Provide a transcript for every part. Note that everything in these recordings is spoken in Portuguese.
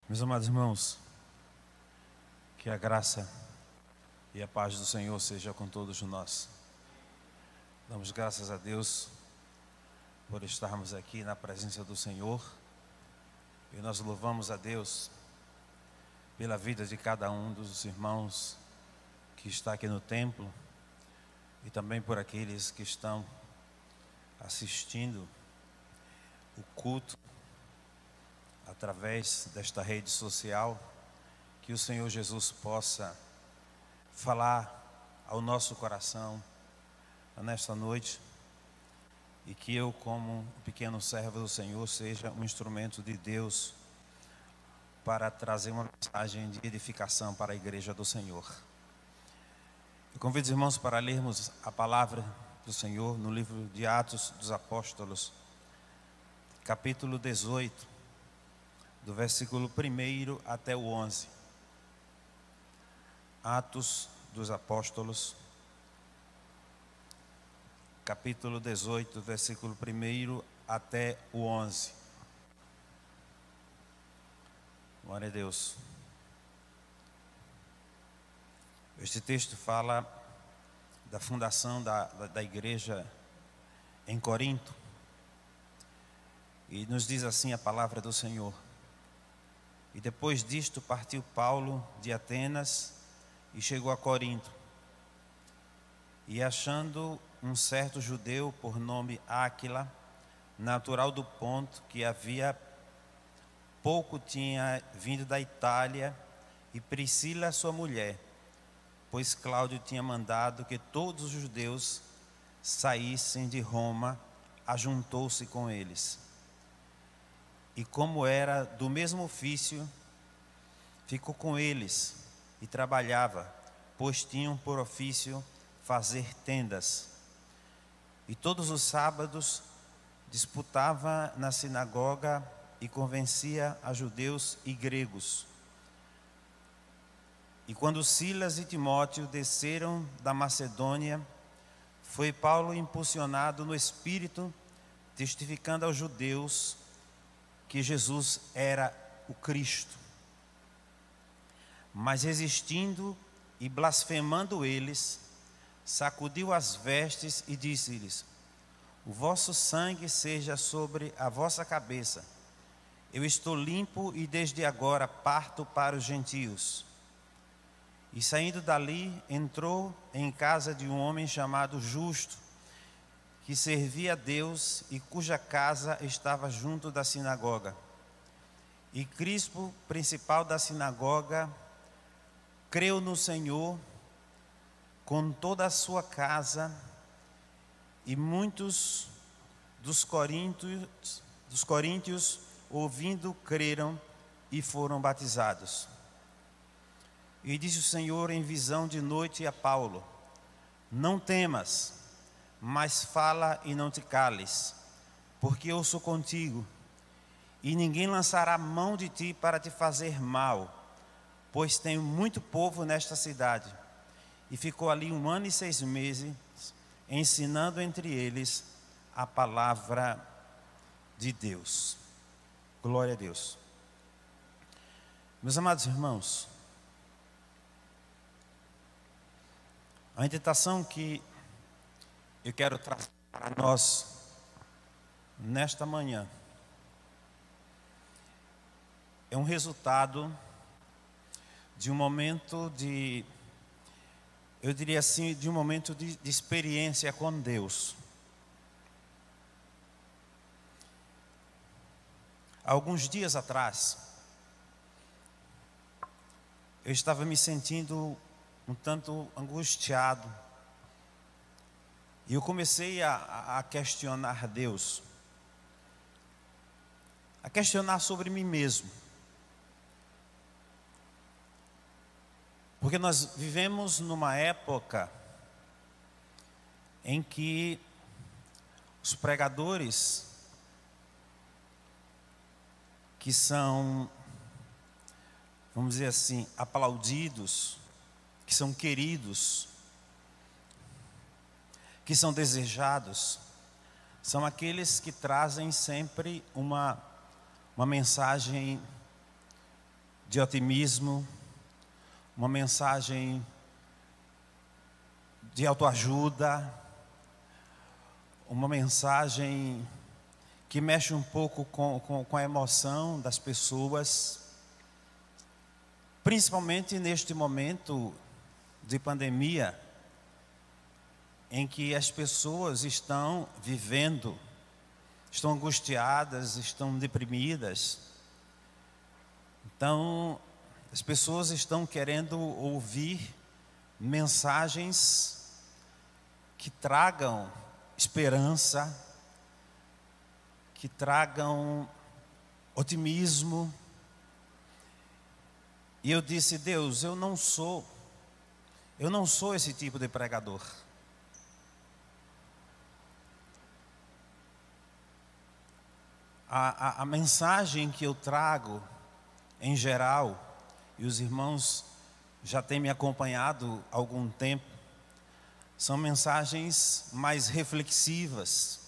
Meus amados irmãos, que a graça e a paz do Senhor seja com todos nós. Damos graças a Deus por estarmos aqui na presença do Senhor e nós louvamos a Deus pela vida de cada um dos irmãos que está aqui no templo e também por aqueles que estão assistindo o culto através desta rede social. Que o Senhor Jesus possa falar ao nosso coração nesta noite e que eu, como um pequeno servo do Senhor, seja um instrumento de Deus para trazer uma mensagem de edificação para a igreja do Senhor. Eu convido os irmãos para lermos a palavra do Senhor no livro de Atos dos Apóstolos, capítulo 18, do versículo 1 até o 11. Atos dos Apóstolos, capítulo 18, versículo 1 até o 11. Glória a Deus. Este texto fala da fundação da igreja em Corinto. E nos diz assim a palavra do Senhor: E depois disto partiu Paulo de Atenas e chegou a Corinto. E achando um certo judeu por nome Áquila, natural do Ponto, que havia pouco tinha vindo da Itália, e Priscila sua mulher, pois Cláudio tinha mandado que todos os judeus saíssem de Roma, ajuntou-se com eles. E como era do mesmo ofício, ficou com eles e trabalhava, pois tinham por ofício fazer tendas. E todos os sábados disputava na sinagoga e convencia a judeus e gregos. E quando Silas e Timóteo desceram da Macedônia, foi Paulo impulsionado no Espírito, testificando aos judeus que Jesus era o Cristo. Mas resistindo e blasfemando eles, sacudiu as vestes e disse-lhes: O vosso sangue seja sobre a vossa cabeça. Eu estou limpo e desde agora parto para os gentios. E saindo dali, entrou em casa de um homem chamado Justo, que servia a Deus e cuja casa estava junto da sinagoga. E Crispo, principal da sinagoga, creu no Senhor com toda a sua casa, e muitos dos coríntios, ouvindo, creram e foram batizados. E disse o Senhor em visão de noite a Paulo: Não temas, mas fala e não te cales, porque eu sou contigo, e ninguém lançará mão de ti para te fazer mal, pois tenho muito povo nesta cidade. E ficou ali 1 ano e 6 meses, ensinando entre eles a palavra de Deus. Glória a Deus. Meus amados irmãos, a meditação que eu quero trazer para nós nesta manhã é um resultado de um momento eu diria assim, de um momento de experiência com Deus. Alguns dias atrás, eu estava me sentindo um tanto angustiado. E eu comecei a questionar Deus, a questionar sobre mim mesmo. Porque nós vivemos numa época em que os pregadores que são, vamos dizer assim, aplaudidos, que são queridos, que são desejados, são aqueles que trazem sempre uma mensagem de otimismo, uma mensagem de autoajuda, uma mensagem que mexe um pouco com a emoção das pessoas, principalmente neste momento de pandemia, em que as pessoas estão vivendo, estão angustiadas, estão deprimidas. Então, as pessoas estão querendo ouvir mensagens que tragam esperança, que tragam otimismo. E eu disse: Deus, eu não sou esse tipo de pregador. A mensagem que eu trago, em geral, e os irmãos já têm me acompanhado há algum tempo, são mensagens mais reflexivas,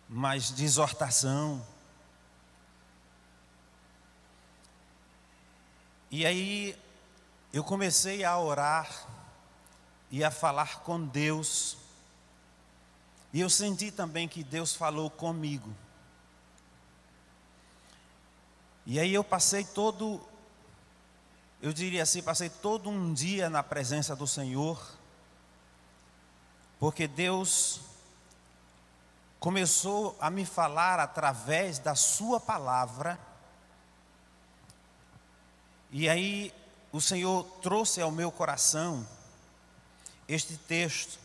mais de exortação. E aí eu comecei a orar e a falar com Deus, e eu senti também que Deus falou comigo. E aí eu passei todo um dia na presença do Senhor, porque Deus começou a me falar através da sua palavra. E aí o Senhor trouxe ao meu coração este texto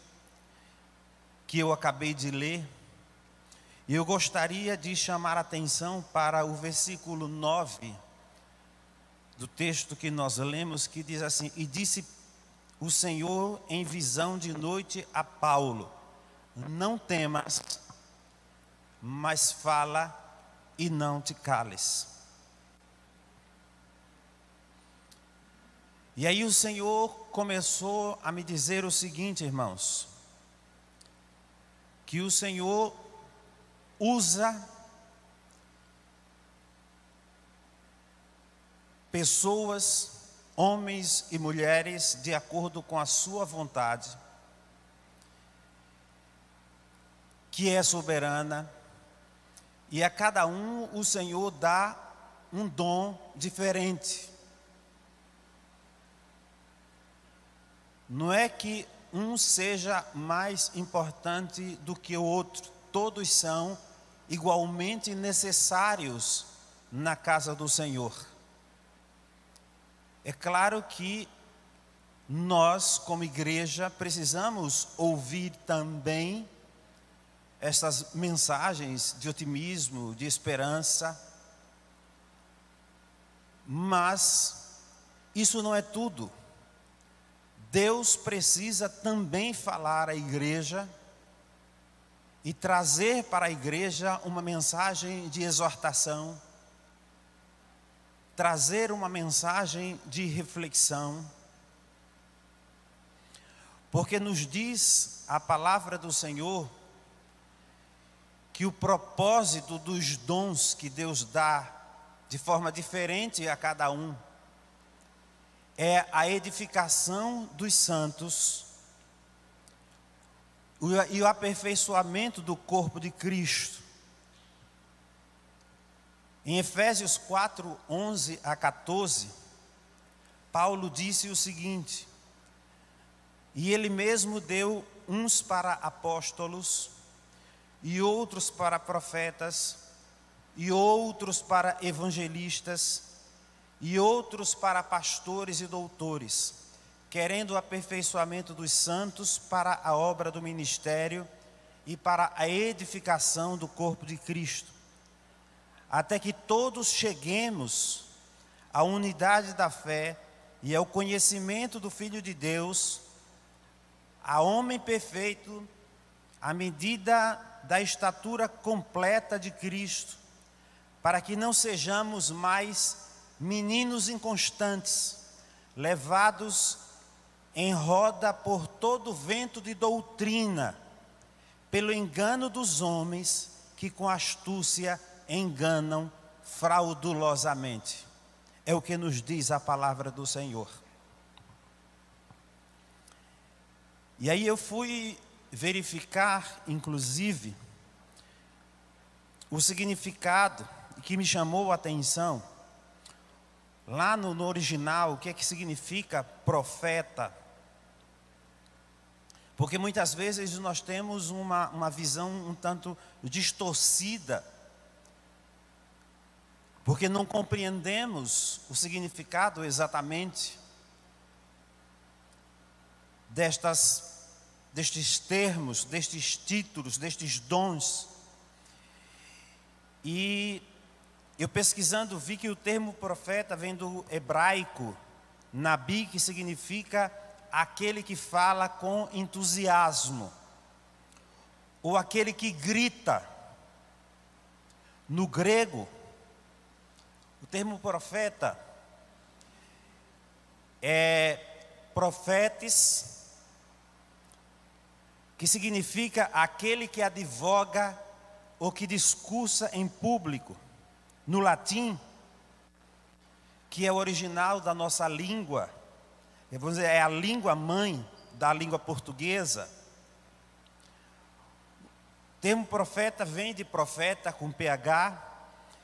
que eu acabei de ler. E eu gostaria de chamar a atenção para o versículo 9 do texto que nós lemos, que diz assim: E disse o Senhor em visão de noite a Paulo: Não temas, mas fala e não te cales. E aí o Senhor começou a me dizer o seguinte, irmãos, que o Senhor usa pessoas, homens e mulheres, de acordo com a sua vontade, que é soberana, e a cada um o Senhor dá um dom diferente. Não é que um seja mais importante do que o outro, todos são igualmente necessários na casa do Senhor. É claro que nós, como igreja, precisamos ouvir também essas mensagens de otimismo, de esperança, mas isso não é tudo. Deus precisa também falar à igreja e trazer para a igreja uma mensagem de exortação, trazer uma mensagem de reflexão, porque nos diz a palavra do Senhor que o propósito dos dons que Deus dá de forma diferente a cada um é a edificação dos santos e o aperfeiçoamento do corpo de Cristo. Em Efésios 4, 11 a 14, Paulo disse o seguinte: E ele mesmo deu uns para apóstolos, e outros para profetas, e outros para evangelistas, e outros para pastores e doutores, querendo o aperfeiçoamento dos santos para a obra do ministério e para a edificação do corpo de Cristo, até que todos cheguemos à unidade da fé e ao conhecimento do Filho de Deus, a homem perfeito, à medida da estatura completa de Cristo, para que não sejamos mais meninos inconstantes, levados em roda por todo vento de doutrina, pelo engano dos homens que com astúcia enganam fraudulosamente. É o que nos diz a palavra do Senhor. E aí eu fui verificar, inclusive, o significado que me chamou a atenção. Lá no original, o que é que significa profeta? Porque muitas vezes nós temos uma visão um tanto distorcida, porque não compreendemos o significado exatamente destes termos, destes títulos, destes dons. E eu pesquisando vi que o termo profeta vem do hebraico nabi, que significa aquele que fala com entusiasmo, ou aquele que grita. No grego, o termo profeta é profetes, que significa aquele que advoga ou que discursa em público. No latim, que é o original da nossa língua, vamos dizer, é a língua mãe da língua portuguesa. O termo profeta vem de profeta com PH,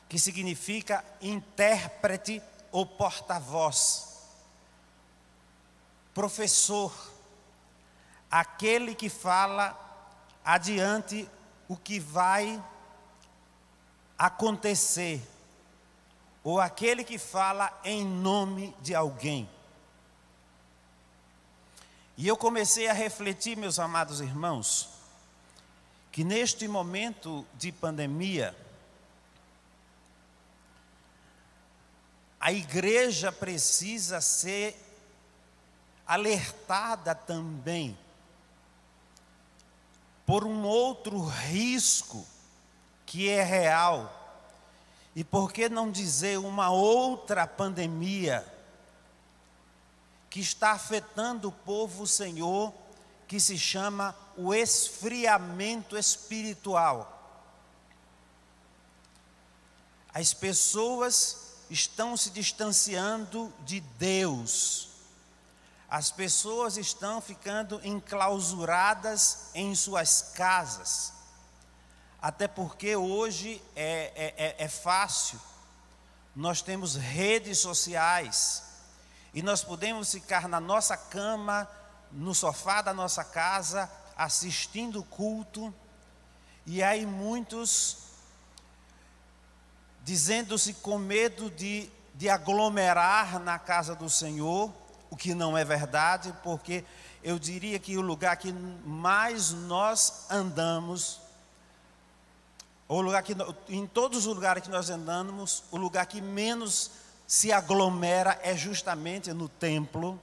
que significa intérprete ou porta-voz. Professor, aquele que fala adiante o que vai acontecer, ou aquele que fala em nome de alguém. E eu comecei a refletir, meus amados irmãos, que neste momento de pandemia, a igreja precisa ser alertada também por um outro risco que é real, e por que não dizer uma outra pandemia que está afetando o povo, Senhor, que se chama o esfriamento espiritual. As pessoas estão se distanciando de Deus. As pessoas estão ficando enclausuradas em suas casas. Até porque hoje é fácil. Nós temos redes sociais. E nós podemos ficar na nossa cama, no sofá da nossa casa, assistindo o culto. E aí muitos dizendo-se com medo de aglomerar na casa do Senhor, o que não é verdade, porque eu diria que o lugar que mais nós andamos, o lugar que, em todos os lugares que nós andamos, o lugar que menos se aglomera é justamente no templo,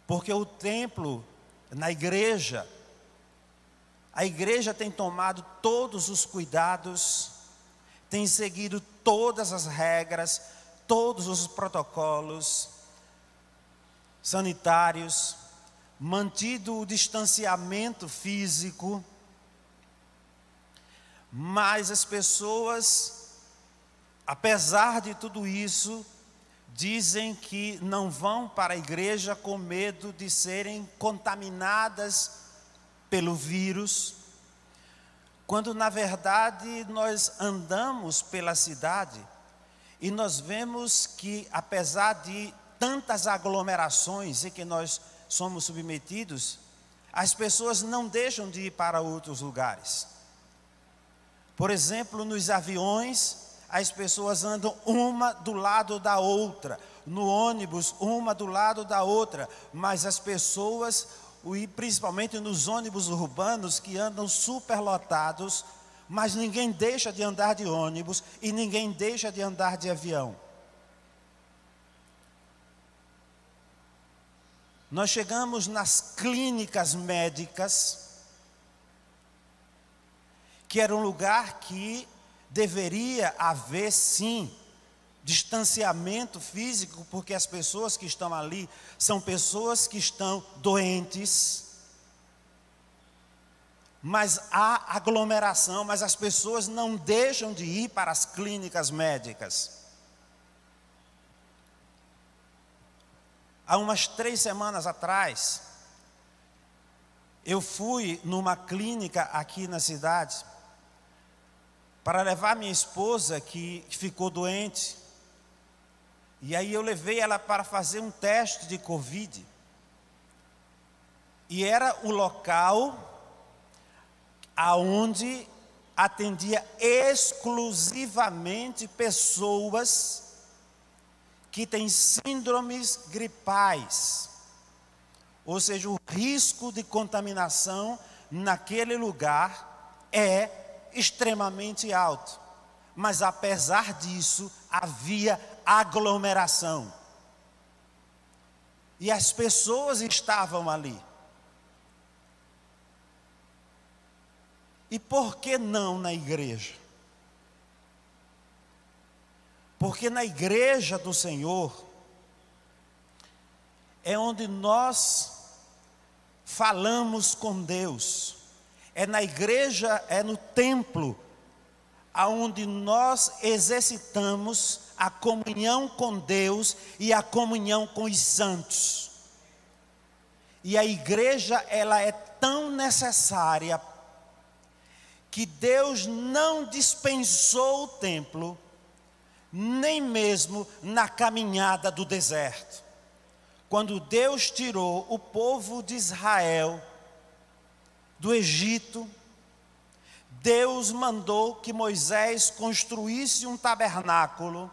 porque o templo, na igreja, a igreja tem tomado todos os cuidados, tem seguido todas as regras, todos os protocolos sanitários, mantido o distanciamento físico, mas as pessoas, apesar de tudo isso, dizem que não vão para a igreja com medo de serem contaminadas pelo vírus, quando na verdade nós andamos pela cidade e nós vemos que, apesar de tantas aglomerações em que nós somos submetidos, as pessoas não deixam de ir para outros lugares. Por exemplo, nos aviões, as pessoas andam uma do lado da outra, no ônibus, uma do lado da outra, mas as pessoas, e principalmente nos ônibus urbanos que andam superlotados, mas ninguém deixa de andar de ônibus e ninguém deixa de andar de avião. Nós chegamos nas clínicas médicas, que era um lugar que deveria haver sim distanciamento físico, porque as pessoas que estão ali são pessoas que estão doentes, mas há aglomeração, mas as pessoas não deixam de ir para as clínicas médicas. há umas 3 semanas atrás, eu fui numa clínica aqui na cidade para levar minha esposa que ficou doente. E aí eu levei ela para fazer um teste de Covid. E era o local aonde atendia exclusivamente pessoas que têm síndromes gripais. Ou seja, o risco de contaminação naquele lugar é extremamente alto. Mas apesar disso, havia aglomeração. E as pessoas estavam ali. E por que não na igreja? Porque na igreja do Senhor é onde nós falamos com Deus. É na igreja, é no templo, aonde nós exercitamos a comunhão com Deus e a comunhão com os santos. E a igreja, ela é tão necessária que Deus não dispensou o templo, nem mesmo na caminhada do deserto. Quando Deus tirou o povo de Israel do Egito, Deus mandou que Moisés construísse um tabernáculo.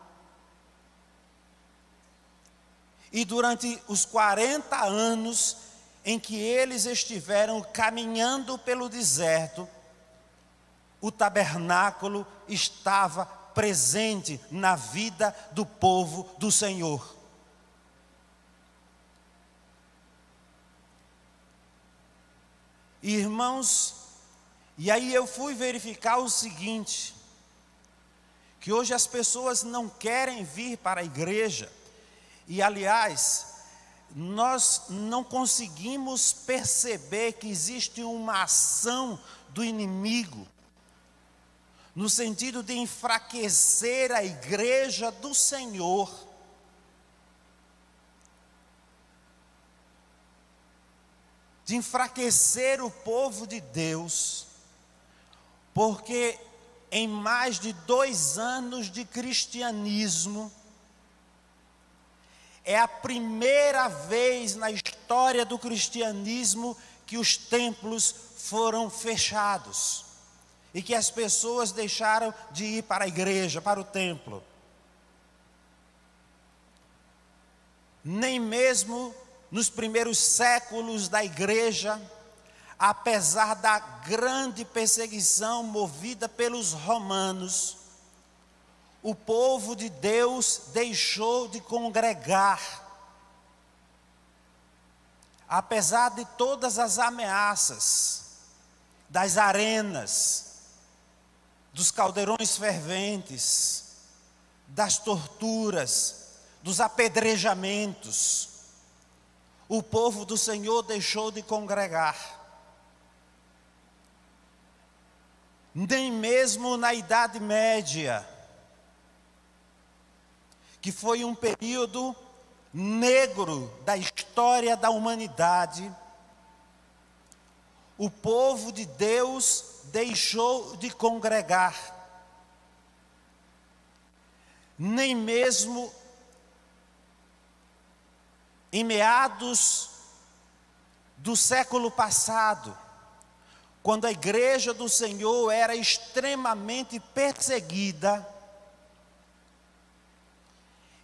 E durante os 40 anos em que eles estiveram caminhando pelo deserto, o tabernáculo estava presente na vida do povo do Senhor. Irmãos, e aí eu fui verificar o seguinte, que hoje as pessoas não querem vir para a igreja, e aliás, nós não conseguimos perceber que existe uma ação do inimigo, no sentido de enfraquecer a igreja do Senhor, de enfraquecer o povo de Deus, porque em mais de 2 anos de cristianismo, é a primeira vez na história do cristianismo que os templos foram fechados e que as pessoas deixaram de ir para a igreja, para o templo. Nem mesmo nos primeiros séculos da igreja, apesar da grande perseguição movida pelos romanos, o povo de Deus deixou de congregar. Apesar de todas as ameaças, das arenas, dos caldeirões ferventes, das torturas, dos apedrejamentos, o povo do Senhor deixou de congregar. Nem mesmo na Idade Média, que foi um período negro da história da humanidade, o povo de Deus deixou de congregar. Nem mesmo em meados do século passado, quando a igreja do Senhor era extremamente perseguida.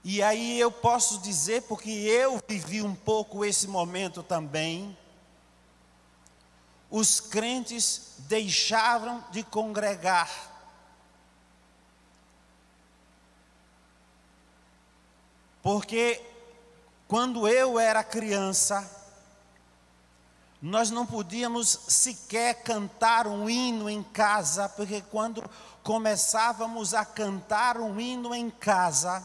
E aí eu posso dizer, porque eu vivi um pouco esse momento também, os crentes deixaram de congregar. Porque quando eu era criança, nós não podíamos sequer cantar um hino em casa, porque quando começávamos a cantar um hino em casa,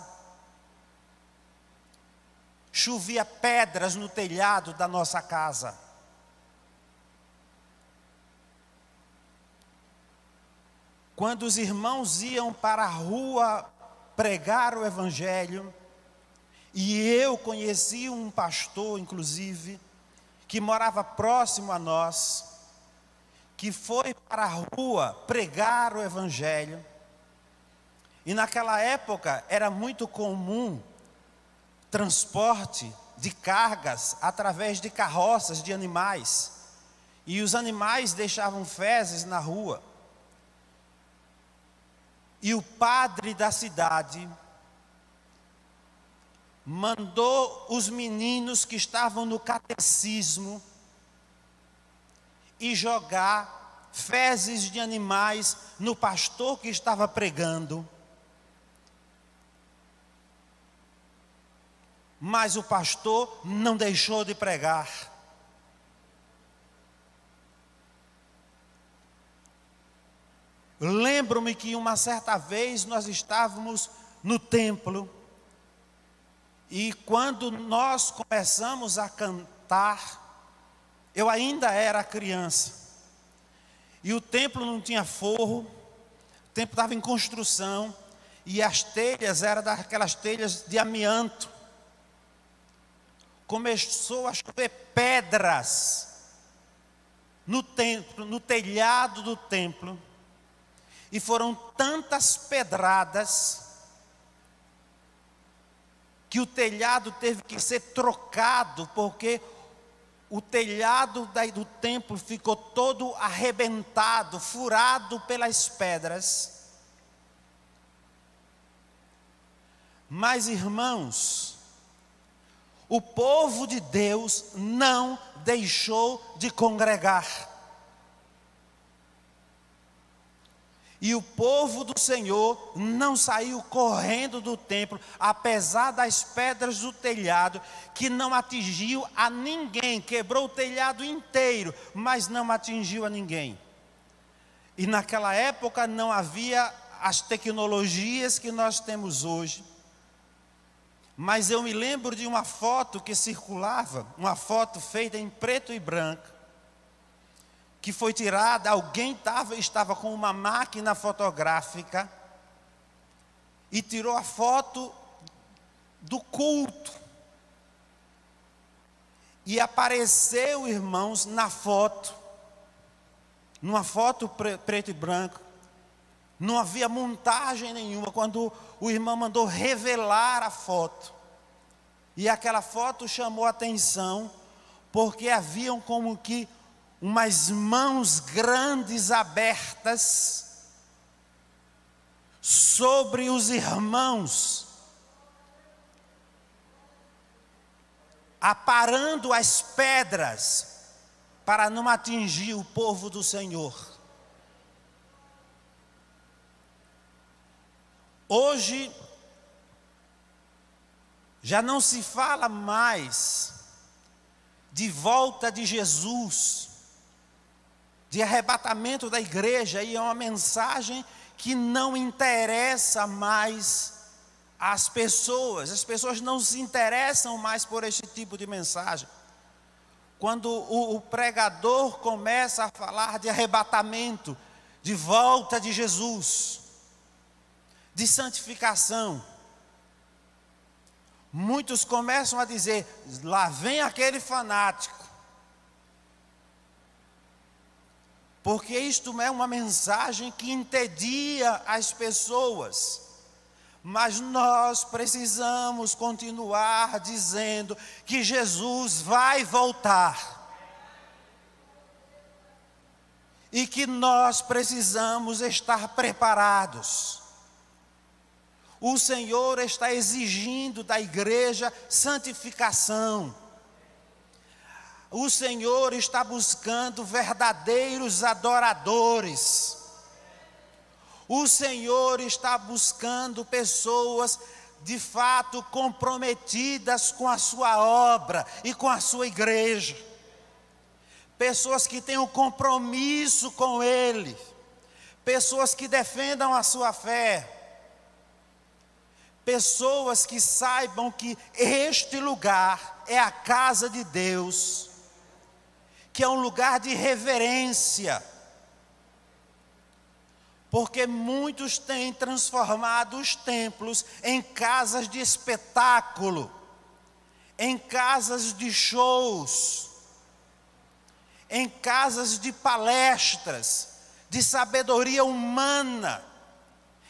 chovia pedras no telhado da nossa casa. Quando os irmãos iam para a rua pregar o evangelho, E eu conheci um pastor, inclusive, que morava próximo a nós, que foi para a rua pregar o evangelho. E naquela época era muito comum transporte de cargas através de carroças de animais. E os animais deixavam fezes na rua. E o padre da cidade mandou os meninos que estavam no catecismo e jogar fezes de animais no pastor que estava pregando. Mas o pastor não deixou de pregar. Lembro-me que uma certa vez nós estávamos no templo, e quando nós começamos a cantar, eu ainda era criança, e o templo não tinha forro, o templo estava em construção, e as telhas eram daquelas telhas de amianto. Começou a chover pedras no templo, no telhado do templo, e foram tantas pedradas que o telhado teve que ser trocado, porque o telhado do templo ficou todo arrebentado, furado pelas pedras. Mas, irmãos, o povo de Deus não deixou de congregar. E o povo do Senhor não saiu correndo do templo, apesar das pedras do telhado, que não atingiu a ninguém. Quebrou o telhado inteiro, mas não atingiu a ninguém. E naquela época não havia as tecnologias que nós temos hoje. Mas eu me lembro de uma foto que circulava, uma foto feita em preto e branco, que foi tirada, alguém estava com uma máquina fotográfica e tirou a foto do culto. E apareceu, irmãos, na foto, numa foto preto e branco, não havia montagem nenhuma, quando o irmão mandou revelar a foto. E aquela foto chamou a atenção, porque haviam como que umas mãos grandes abertas sobre os irmãos, aparando as pedras para não atingir o povo do Senhor. Hoje já não se fala mais de volta de Jesus, de arrebatamento da igreja, e é uma mensagem que não interessa mais às pessoas. As pessoas não se interessam mais por esse tipo de mensagem. Quando o pregador começa a falar de arrebatamento, de volta de Jesus, de santificação, muitos começam a dizer: lá vem aquele fanático. Porque isto é uma mensagem que entedia as pessoas. Mas nós precisamos continuar dizendo que Jesus vai voltar. E que nós precisamos estar preparados. O Senhor está exigindo da igreja santificação. O Senhor está buscando verdadeiros adoradores. O Senhor está buscando pessoas de fato comprometidas com a sua obra e com a sua igreja. Pessoas que tenham compromisso com Ele. Pessoas que defendam a sua fé. Pessoas que saibam que este lugar é a casa de Deus, que é um lugar de reverência, porque muitos têm transformado os templos em casas de espetáculo. em casas de shows, em casas de palestras, de sabedoria humana,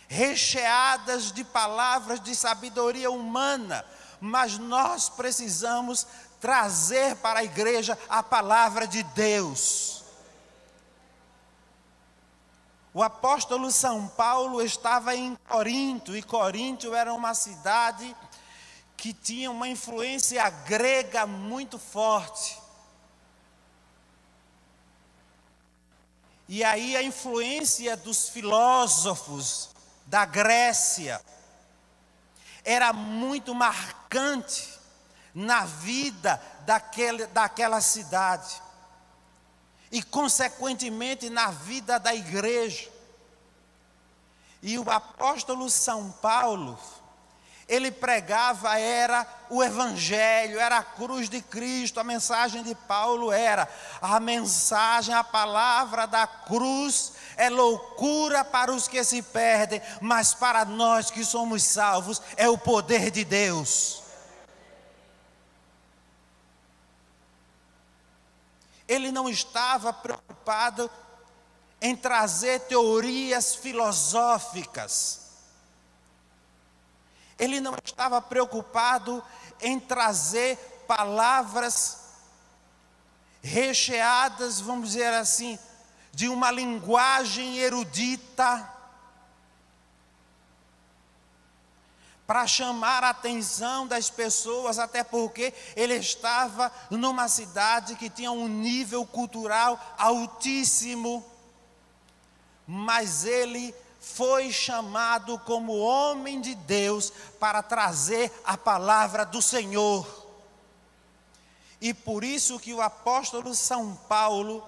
recheadas de palavras de sabedoria humana, mas nós precisamos trazer para a igreja a palavra de Deus. O apóstolo São Paulo estava em Corinto, e Corinto era uma cidade que tinha uma influência grega muito forte. E aí a influência dos filósofos da Grécia era muito marcante na vida daquela cidade. E consequentemente na vida da igreja. E o apóstolo São Paulo, ele pregava era o evangelho, era a cruz de Cristo. A mensagem de Paulo era a mensagem, a palavra da cruz é loucura para os que se perdem, mas para nós que somos salvos é o poder de Deus. Ele não estava preocupado em trazer teorias filosóficas. Ele não estava preocupado em trazer palavras recheadas, vamos dizer assim, de uma linguagem erudita, para chamar a atenção das pessoas, até porque ele estava numa cidade que tinha um nível cultural altíssimo, mas ele foi chamado como homem de Deus para trazer a palavra do Senhor. E por isso que o apóstolo São Paulo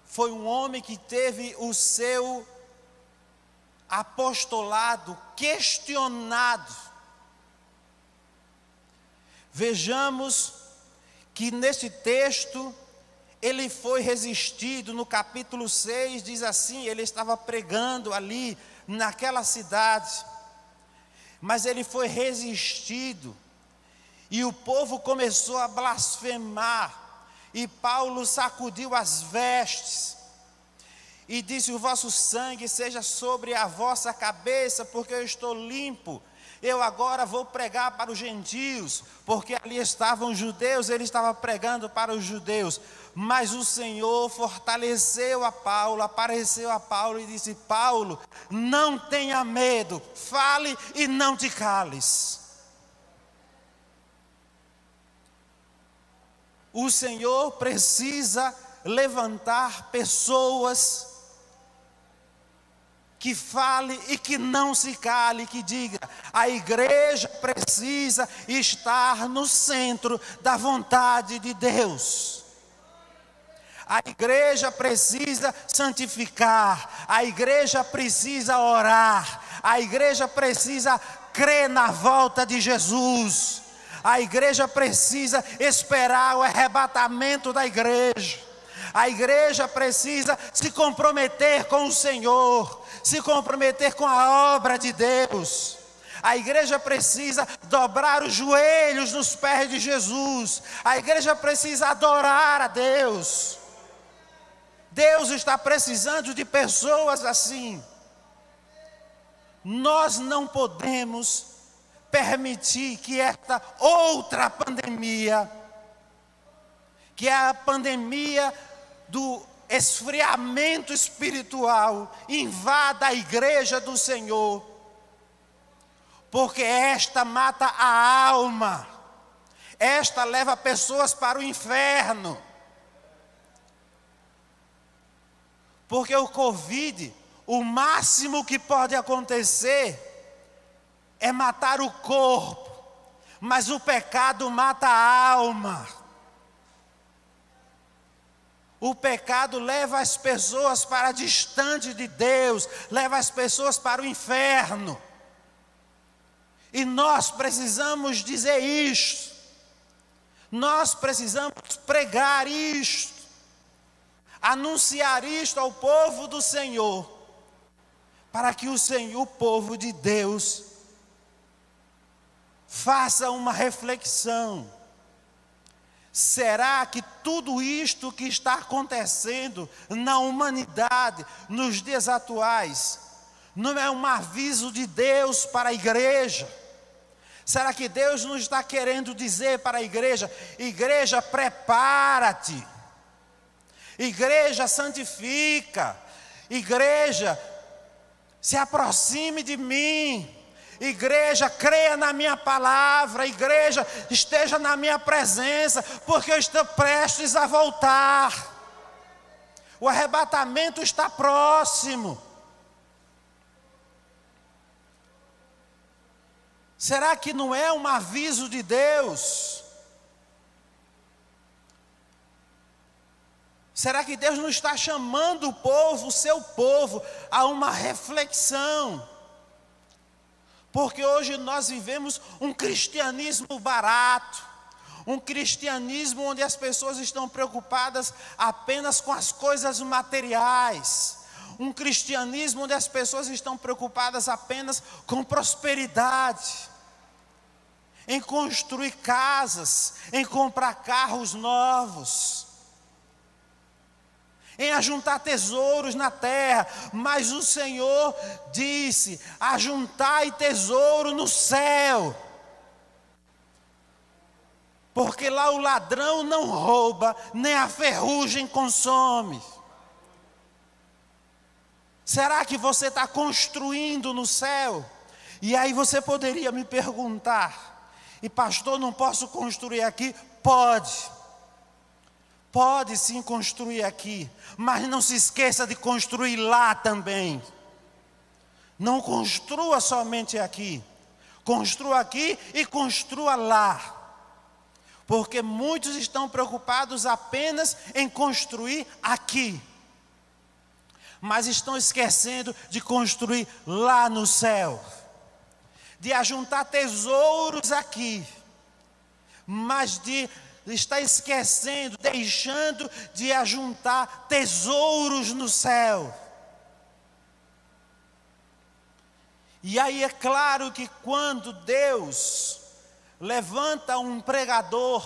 foi um homem que teve o seu apostolado questionado. Vejamos que nesse texto ele foi resistido. No capítulo 6 diz assim, ele estava pregando ali naquela cidade, mas ele foi resistido, e o povo começou a blasfemar, e Paulo sacudiu as vestes, e disse: o vosso sangue seja sobre a vossa cabeça, porque eu estou limpo. Eu agora vou pregar para os gentios, porque ali estavam os judeus, ele estava pregando para os judeus. Mas o Senhor fortaleceu a Paulo, apareceu a Paulo e disse: Paulo, não tenha medo, fale e não te cales. O Senhor precisa levantar pessoas que fale e que não se cale, que diga: a igreja precisa estar no centro da vontade de Deus. A igreja precisa santificar, a igreja precisa orar, a igreja precisa crer na volta de Jesus, a igreja precisa esperar o arrebatamento da igreja. A igreja precisa se comprometer com o Senhor, se comprometer com a obra de Deus. A igreja precisa dobrar os joelhos nos pés de Jesus. A igreja precisa adorar a Deus. Deus está precisando de pessoas assim. Nós não podemos permitir que esta outra pandemia, que é a pandemia do esfriamento espiritual, invada a igreja do Senhor, porque esta mata a alma, esta leva pessoas para o inferno, porque o Covid, o máximo que pode acontecer é matar o corpo, mas o pecado mata a alma. O pecado leva as pessoas para distante de Deus, leva as pessoas para o inferno. E nós precisamos dizer isto. Nós precisamos pregar isto, anunciar isto ao povo do Senhor, para que o Senhor, o povo de Deus, faça uma reflexão Será que tudo isto que está acontecendo na humanidade, nos dias atuais, não é um aviso de Deus para a igreja? Será que Deus não está querendo dizer para a igreja: igreja, prepara-te, igreja, santifica, igreja, se aproxime de mim, igreja, creia na minha palavra, igreja, esteja na minha presença, porque eu estou prestes a voltar, o arrebatamento está próximo. Será que não é um aviso de Deus? Será que Deus não está chamando o povo, o seu povo, a uma reflexão? Porque hoje nós vivemos um cristianismo barato, um cristianismo onde as pessoas estão preocupadas apenas com as coisas materiais, um cristianismo onde as pessoas estão preocupadas apenas com prosperidade, em construir casas, em comprar carros novos, em ajuntar tesouros na terra. Mas o Senhor disse: ajuntai tesouro no céu, porque lá o ladrão não rouba, nem a ferrugem consome. Será que você está construindo no céu? E aí você poderia me perguntar: e pastor, não posso construir aqui? Pode sim construir aqui, mas não se esqueça de construir lá também. Não construa somente aqui, construa aqui e construa lá, porque muitos estão preocupados apenas em construir aqui, mas estão esquecendo de construir lá no céu, de ajuntar tesouros aqui, mas de está esquecendo, deixando de ajuntar tesouros no céu. E aí é claro que quando Deus levanta um pregador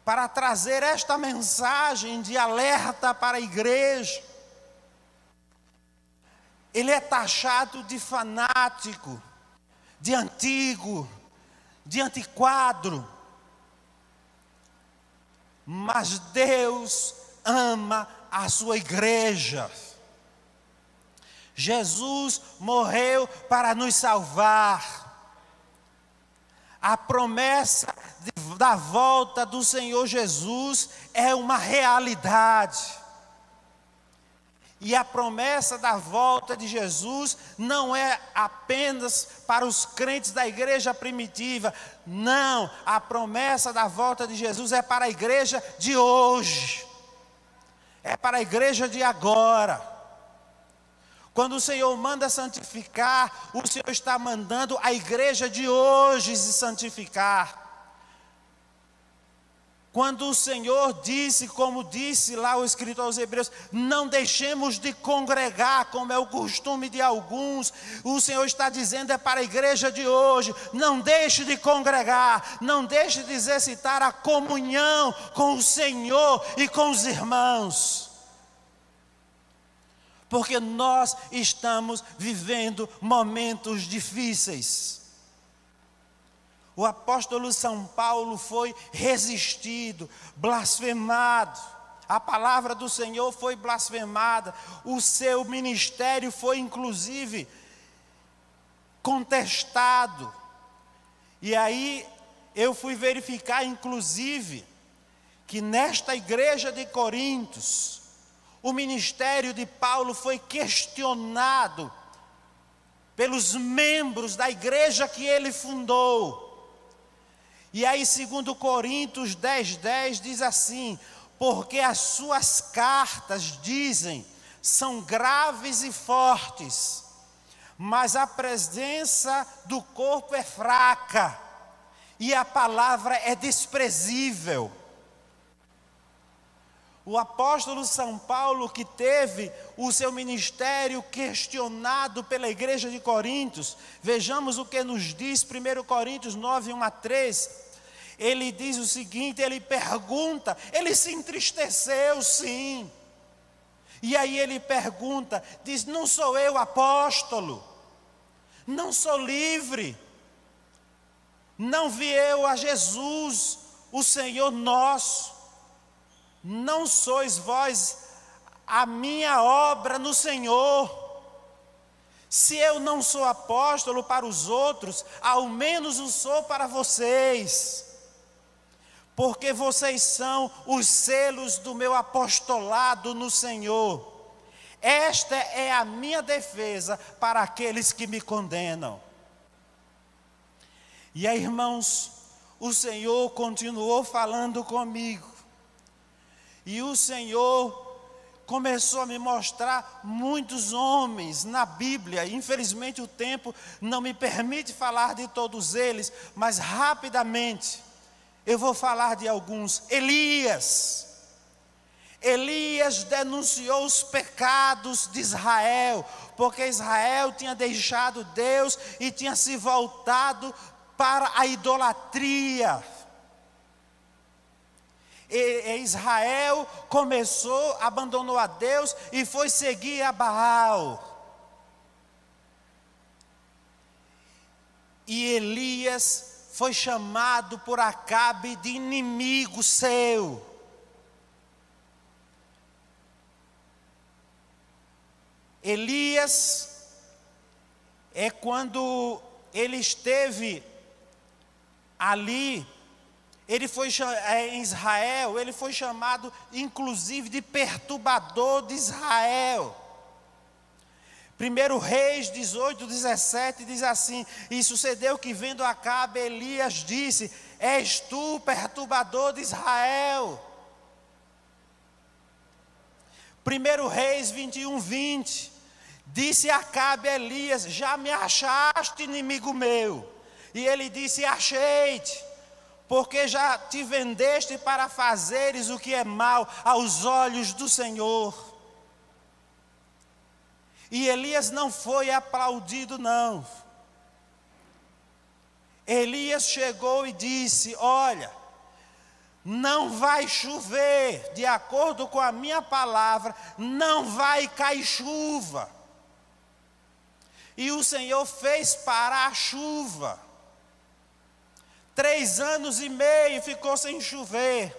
para trazer esta mensagem de alerta para a igreja, ele é taxado de fanático, de antigo, de antiquado. Mas Deus ama a sua igreja. Jesus morreu para nos salvar. A promessa da volta do Senhor Jesus é uma realidade. E a promessa da volta de Jesus não é apenas para os crentes da igreja primitiva. Não, a promessa da volta de Jesus é para a igreja de hoje. É para a igreja de agora. Quando o Senhor manda santificar, o Senhor está mandando a igreja de hoje se santificar. Quando o Senhor disse, como disse lá o escritor aos Hebreus, não deixemos de congregar, como é o costume de alguns, o Senhor está dizendo é para a igreja de hoje: não deixe de congregar, não deixe de exercitar a comunhão com o Senhor e com os irmãos, porque nós estamos vivendo momentos difíceis. O apóstolo São Paulo foi resistido, blasfemado. A palavra do Senhor foi blasfemada. O seu ministério foi inclusive contestado. E aí eu fui verificar inclusive que nesta igreja de Coríntios, o ministério de Paulo foi questionado pelos membros da igreja que ele fundou. E aí, segundo Coríntios 10:10, diz assim: porque as suas cartas, dizem, são graves e fortes, mas a presença do corpo é fraca, e a palavra é desprezível. O apóstolo São Paulo, que teve o seu ministério questionado pela igreja de Coríntios, vejamos o que nos diz 1 Coríntios 9, 1 a 3. ele diz o seguinte, ele pergunta, ele se entristeceu sim. E aí ele pergunta, diz, não sou eu apóstolo? Não sou livre? Não vi eu a Jesus, o Senhor nosso? Não sois vós a minha obra no Senhor? Se eu não sou apóstolo para os outros, ao menos o sou para vocês. Porque vocês são os selos do meu apostolado no Senhor. Esta é a minha defesa para aqueles que me condenam. E aí, irmãos, o Senhor continuou falando comigo. E o Senhor começou a me mostrar muitos homens na Bíblia. Infelizmente o tempo não me permite falar de todos eles, mas rapidamente eu vou falar de alguns. Elias denunciou os pecados de Israel, porque Israel tinha deixado Deus e tinha se voltado para a idolatria. E Israel abandonou a Deus e foi seguir a Baal. E Elias foi chamado por Acabe de inimigo seu. Elias é quando ele esteve ali, em Israel, ele foi chamado inclusive de perturbador de Israel. 1 Reis 18, 17 diz assim: e sucedeu que vendo Acabe, Elias disse: és tu perturbador de Israel. 1 Reis 21, 20, disse Acabe a Elias: já me achaste inimigo meu? E ele disse: achei-te, porque já te vendeste para fazeres o que é mal aos olhos do Senhor. E Elias não foi aplaudido não. Elias chegou e disse: olha, não vai chover, de acordo com a minha palavra, não vai cair chuva. E o Senhor fez parar a chuva. 3 anos e meio ficou sem chover.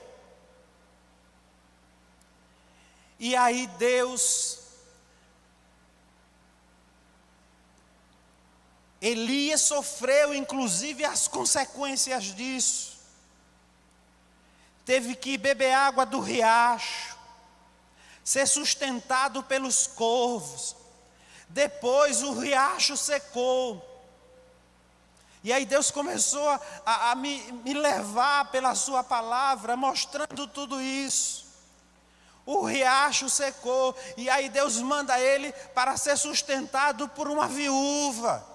E aí Elias sofreu inclusive as consequências disso. Teve que beber água do riacho, ser sustentado pelos corvos. Depois o riacho secou. E aí Deus começou a me levar pela sua palavra, mostrando tudo isso. O riacho secou, e aí Deus manda ele para ser sustentado por uma viúva,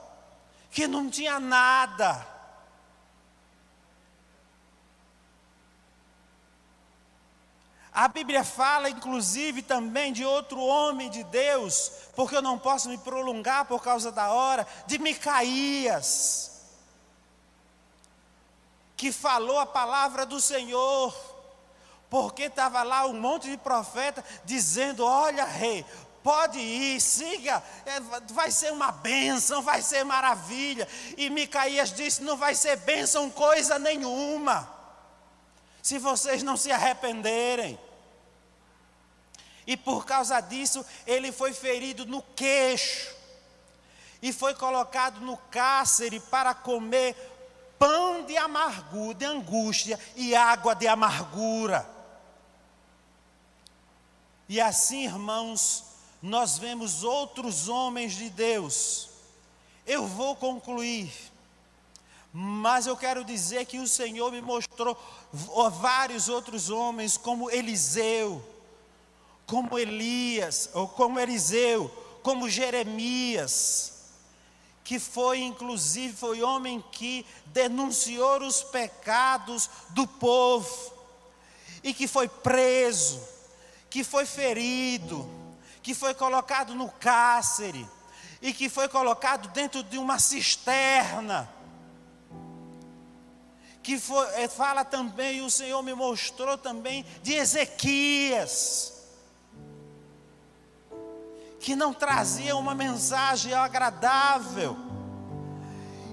que não tinha nada. A Bíblia fala inclusive também de outro homem de Deus, porque eu não posso me prolongar por causa da hora, de Micaías, que falou a palavra do Senhor, porque estava lá um monte de profeta dizendo: olha, rei, pode ir, siga, vai ser uma bênção, vai ser maravilha. E Micaías disse: não vai ser bênção coisa nenhuma, se vocês não se arrependerem. E por causa disso, ele foi ferido no queixo, e foi colocado no cárcere para comer pão de amargura, de angústia, e água de amargura. E assim, irmãos, nós vemos outros homens de Deus. Eu vou concluir, mas eu quero dizer que o Senhor me mostrou vários outros homens, como Eliseu, como Elias, ou como Eliseu, como Jeremias, que foi homem que denunciou os pecados do povo, e que foi preso, que foi ferido, que foi colocado no cárcere, e que foi colocado dentro de uma cisterna, fala também, o Senhor me mostrou também de Ezequias, que não trazia uma mensagem agradável,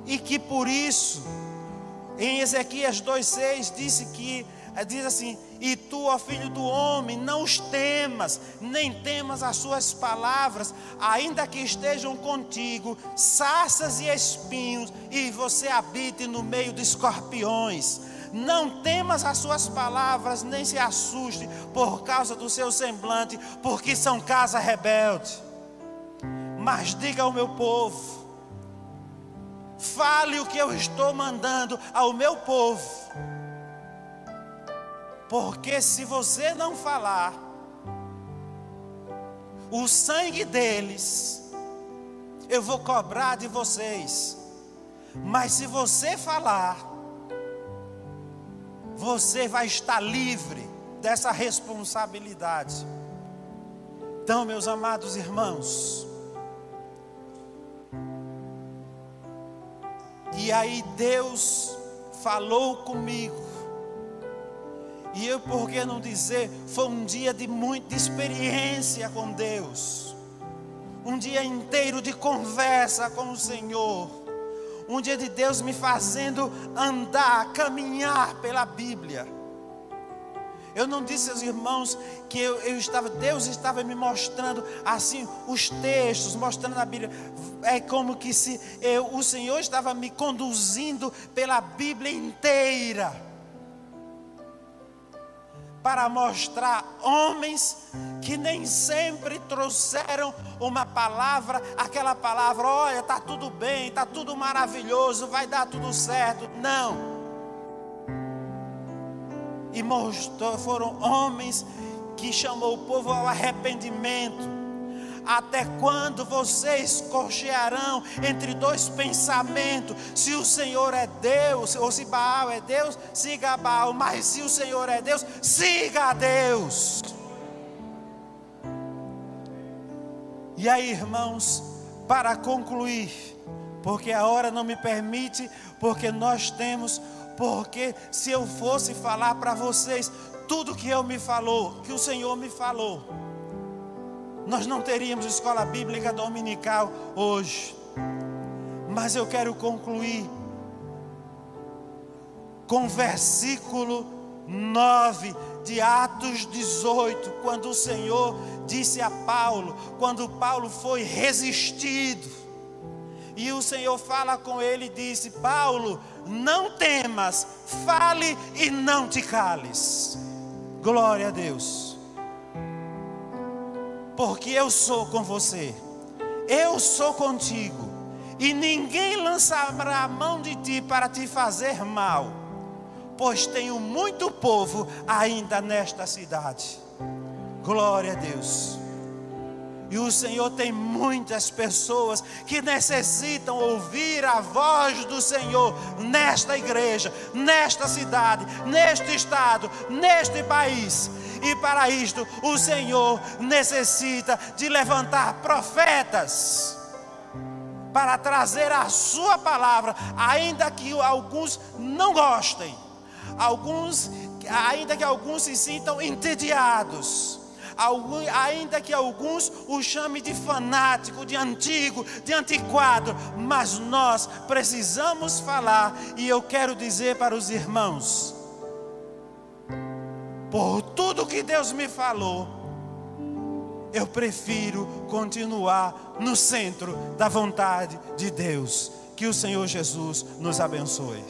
e que por isso, em Ezequias 2,6 diz assim: e tu, ó filho do homem, não os temas, nem temas as suas palavras, ainda que estejam contigo sarças e espinhos, e você habite no meio de escorpiões. Não temas as suas palavras, nem se assuste por causa do seu semblante, porque são casa rebelde. Mas diga ao meu povo, fale o que eu estou mandando ao meu povo. Porque se você não falar, o sangue deles eu vou cobrar de vocês. Mas se você falar, você vai estar livre dessa responsabilidade. Então, meus amados irmãos, e aí Deus falou comigo. E eu, por que não dizer, foi um dia de muita experiência com Deus. Um dia inteiro de conversa com o Senhor. Um dia de Deus me fazendo andar, caminhar pela Bíblia. Eu não disse aos irmãos que Deus estava me mostrando assim os textos, mostrando a Bíblia. É como que o Senhor estava me conduzindo pela Bíblia inteira, para mostrar homens que nem sempre trouxeram uma palavra, aquela palavra: olha, está tudo bem, está tudo maravilhoso, vai dar tudo certo. Não. E foram homens que chamou o povo ao arrependimento. Até quando vocês cochearão entre dois pensamentos? Se o Senhor é Deus, ou se Baal é Deus, siga Baal. Mas se o Senhor é Deus, siga a Deus. E aí, irmãos, para concluir, porque a hora não me permite, porque se eu fosse falar para vocês tudo que o Senhor me falou, nós não teríamos escola bíblica dominical hoje. Mas eu quero concluir com o versículo 9 de Atos 18, quando o Senhor disse a Paulo, quando Paulo foi resistido, e o Senhor fala com ele e disse: Paulo, não temas, fale e não te cales. Glória a Deus. Porque eu sou com você, eu sou contigo, e ninguém lançará a mão de ti para te fazer mal, pois tenho muito povo ainda nesta cidade. Glória a Deus. E o Senhor tem muitas pessoas que necessitam ouvir a voz do Senhor nesta igreja, nesta cidade, neste estado, neste país. E para isto o Senhor necessita de levantar profetas para trazer a sua palavra, ainda que alguns não gostem, ainda que alguns se sintam entediados, ainda que alguns o chamem de fanático, de antigo, de antiquado, mas nós precisamos falar. E eu quero dizer para os irmãos, por tudo que Deus me falou, eu prefiro continuar no centro da vontade de Deus. Que o Senhor Jesus nos abençoe.